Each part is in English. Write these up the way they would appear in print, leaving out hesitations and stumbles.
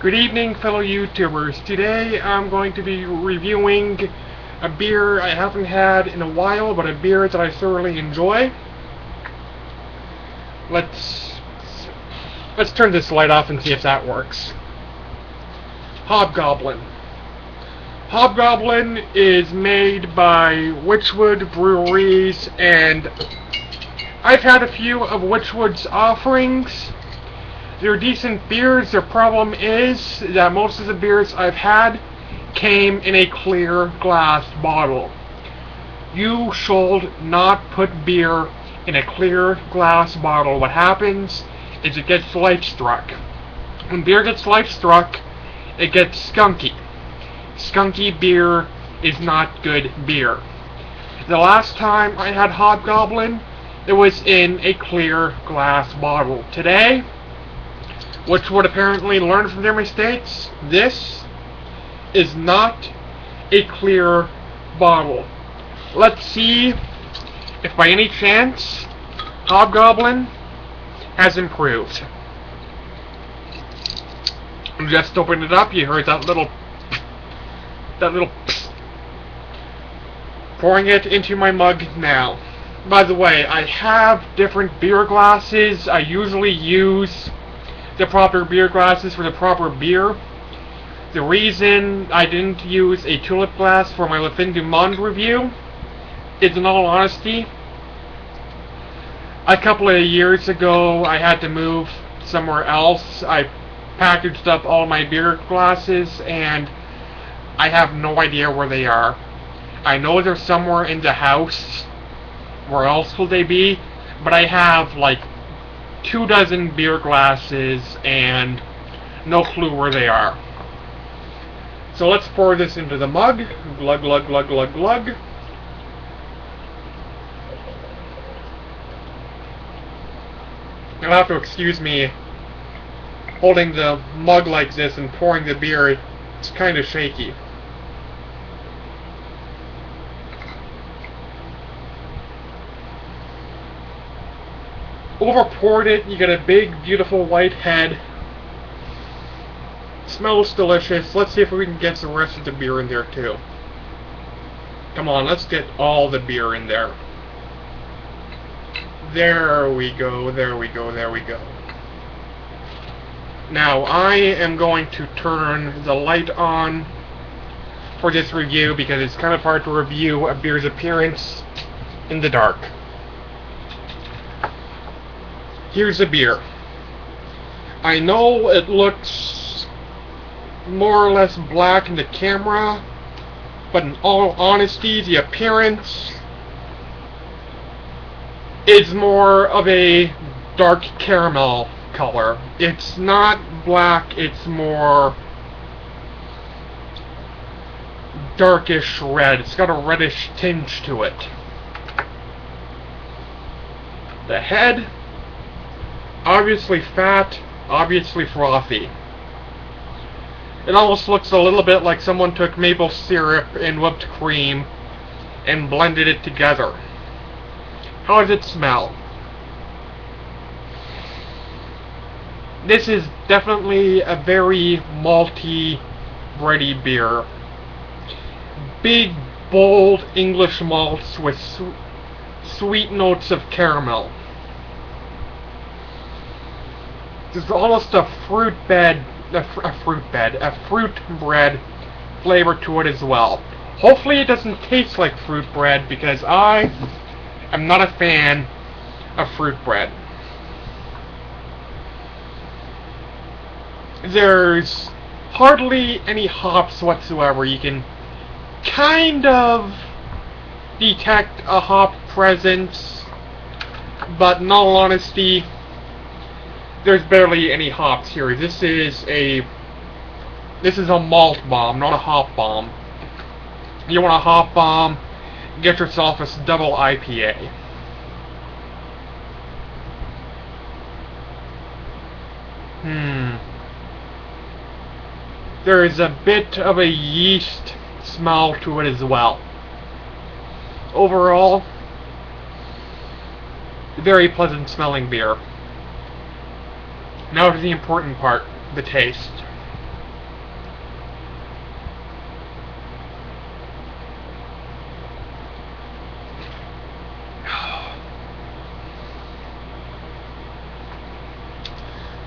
Good evening, fellow YouTubers. Today I'm going to be reviewing a beer I haven't had in a while, but a beer that I thoroughly enjoy. Let's turn this light off and see if that works. Hobgoblin. Hobgoblin is made by Wychwood breweries, and I've had a few of Wychwood's offerings. They're decent beers. Their problem is that most of the beers I've had came in a clear glass bottle. You should not put beer in a clear glass bottle. What happens is it gets light struck. When beer gets light struck, it gets skunky. Skunky beer is not good beer. The last time I had Hobgoblin, it was in a clear glass bottle. Today, which would apparently learn from their mistakes, this is not a clear bottle. Let's see if by any chance Hobgoblin has improved. Just opened it up, you heard that little psst. Pouring it into my mug now. By the way, I have different beer glasses. I usually use the proper beer glasses for the proper beer. The reason I didn't use a tulip glass for my Le Fin du Monde review is, in all honesty, a couple of years ago I had to move somewhere else. I packaged up all my beer glasses and I have no idea where they are. I know they're somewhere in the house. Where else will they be? But I have like 24 beer glasses and no clue where they are. So let's pour this into the mug. Glug, glug, glug, glug, glug. You'll have to excuse me holding the mug like this and pouring the beer. It's kind of shaky. Over poured it, you get a big, beautiful white head. Smells delicious. Let's see if we can get the rest of the beer in there too. Come on, let's get all the beer in there. There we go, there we go, there we go. Now, I am going to turn the light on for this review because it's kind of hard to review a beer's appearance in the dark. Here's the beer. I know it looks more or less black in the camera, but in all honesty, the appearance is more of a dark caramel color. It's not black, it's more darkish red. It's got a reddish tinge to it. The head, obviously fat, obviously frothy. It almost looks a little bit like someone took maple syrup and whipped cream and blended it together. How does it smell? This is definitely a very malty, bready beer. Big, bold English malts with sweet notes of caramel. There's almost a fruit bread flavor to it as well. Hopefully it doesn't taste like fruit bread because I am not a fan of fruit bread. There's hardly any hops whatsoever. You can kind of detect a hop presence, but in all honesty, there's barely any hops here. This is a malt bomb, not a hop bomb. You want a hop bomb, get yourself a double IPA. There is a bit of a yeast smell to it as well. Overall, very pleasant smelling beer. Now to the important part, the taste.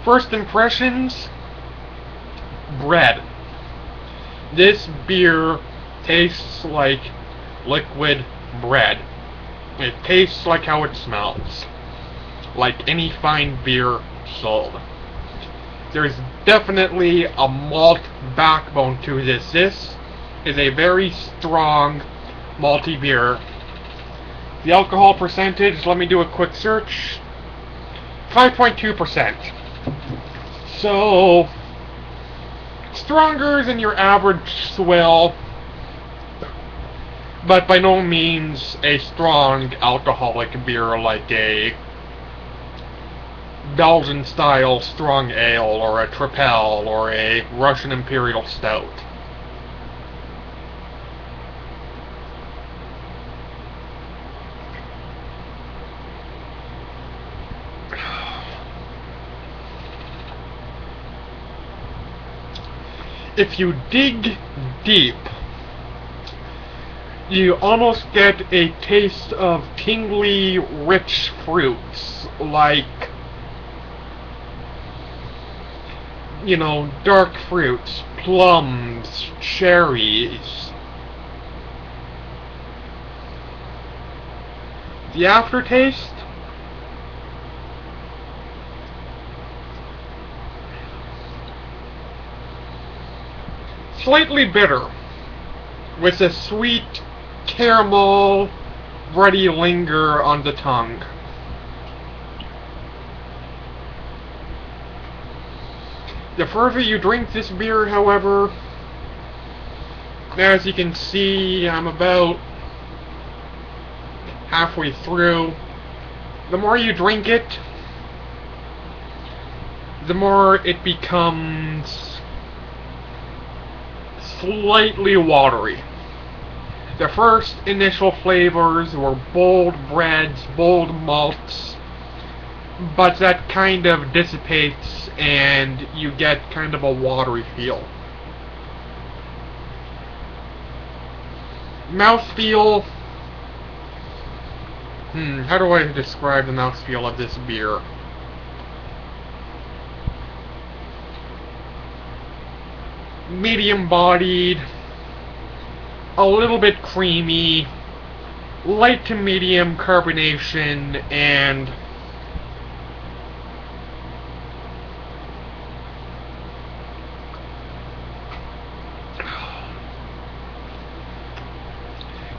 First impressions, bread. This beer tastes like liquid bread. It tastes like how it smells. Like any fine beer sold. There's definitely a malt backbone to this. This is a very strong malty beer. The alcohol percentage, let me do a quick search. 5.2%. So, stronger than your average swill, but by no means a strong alcoholic beer like a Belgian-style strong ale or a Tripel or a Russian Imperial Stout. If you dig deep, you almost get a taste of tingly, rich fruits, like, you know, dark fruits, plums, cherries. The aftertaste? Slightly bitter, with a sweet caramel bready linger on the tongue. The further you drink this beer, however, as you can see, I'm about halfway through. The more you drink it, the more it becomes slightly watery. The first initial flavors were bold breads, bold malts, but that kind of dissipates and you get kind of a watery feel. Mouthfeel. How do I describe the mouthfeel of this beer? Medium-bodied, a little bit creamy, light to medium carbonation, and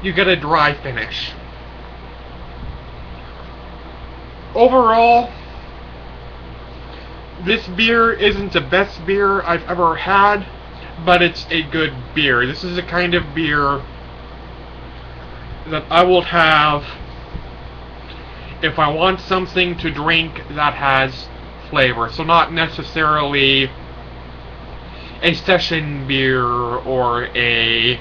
you get a dry finish. Overall, this beer isn't the best beer I've ever had, but it's a good beer. This is the kind of beer that I will have if I want something to drink that has flavor. So not necessarily a session beer or a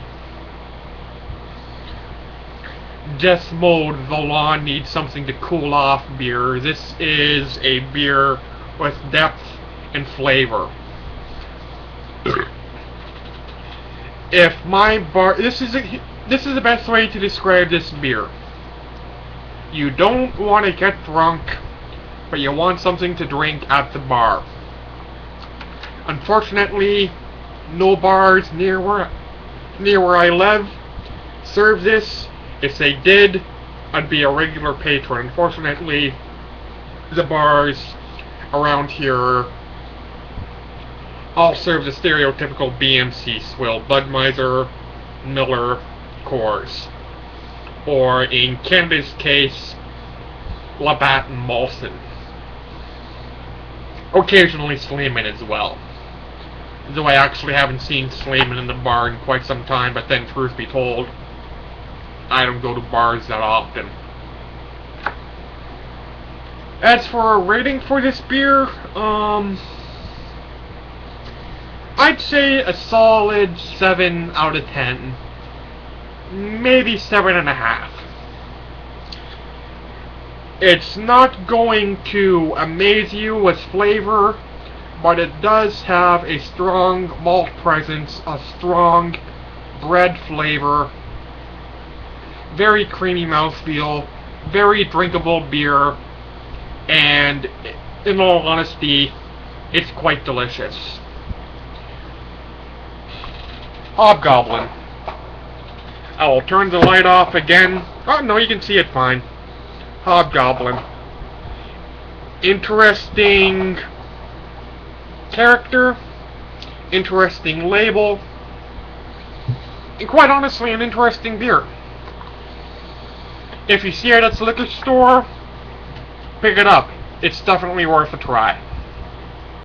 just mode the lawn needs something to cool off beer. This is a beer with depth and flavor. If my bar, this is the best way to describe this beer. You don't want to get drunk, but you want something to drink at the bar. Unfortunately, no bars near where I live serve this. If they did, I'd be a regular patron. Unfortunately, the bars around here all serve the stereotypical BMC swill: Budweiser, Miller, Coors, or in Canada's case, Labatt and Molson. Occasionally Sleeman as well. Though I actually haven't seen Sleeman in the bar in quite some time, but then truth be told, I don't go to bars that often. As for a rating for this beer, I'd say a solid 7 out of 10. Maybe 7.5. It's not going to amaze you with flavor, but it does have a strong malt presence, a strong bread flavor, very creamy mouthfeel, very drinkable beer, and in all honesty, It's quite delicious. Hobgoblin. I will turn the light off again. Oh, no, you can see it fine. Hobgoblin. Interesting character. Interesting label. And quite honestly, an interesting beer. If you see it at the liquor store, pick it up. It's definitely worth a try.